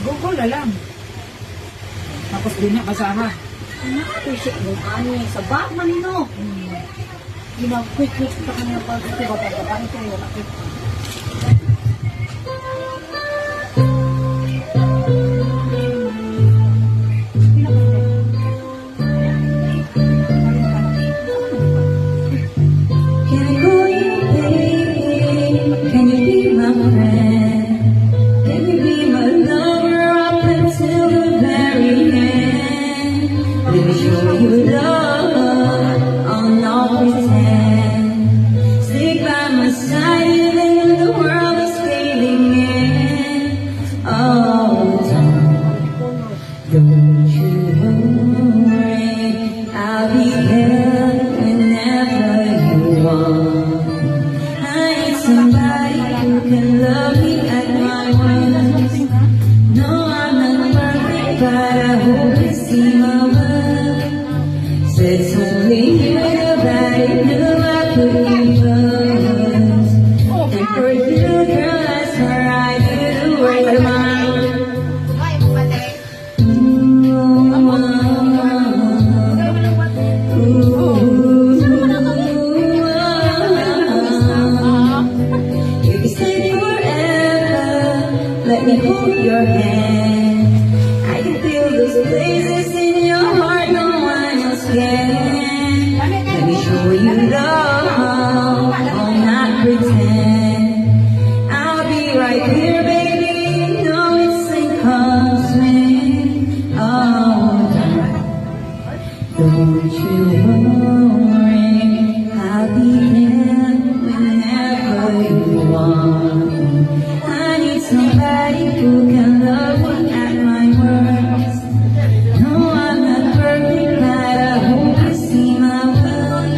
Google na lang. Tapos din na kasama. Nakapusik mo kani sa Batman no. Ginag-quick sa kanya pag ito bababa ito yung nakit. Let me show you love, I'll not pretend. Stick by my side even when the world is fading in. Oh, don't you worry, I'll be there whenever you want. I need somebody who can love me at my worst. No, I'm not perfect, but I hope you see my worth. It's only you that I knew I put you first. And for you, girl, that's where I do the work of mine. You can stay forever, let me hold your hand. I can feel those places in your heart, no one else can. Let me show you love, I'll not pretend. I'll be right here, baby, no it's sink or swim. Oh, don't you worry, I'll be there whenever you want. I need somebody who can love me at my worst. No, I'm not perfect, but I hope you see my worth.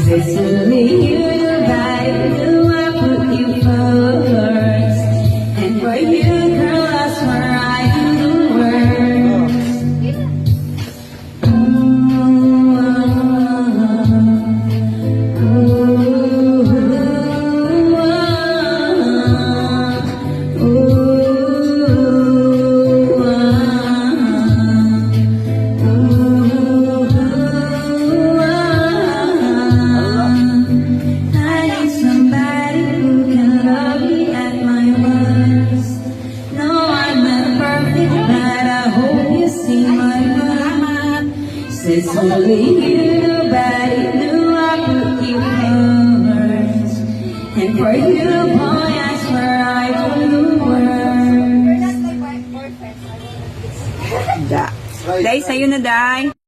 It's only you that I knew I put you first. And for you, girl, that's where I do the worst. It's only you, nobody knew I put you first. And for you, boy, I swear I do the worst. Dai, sa'yo na, Dai.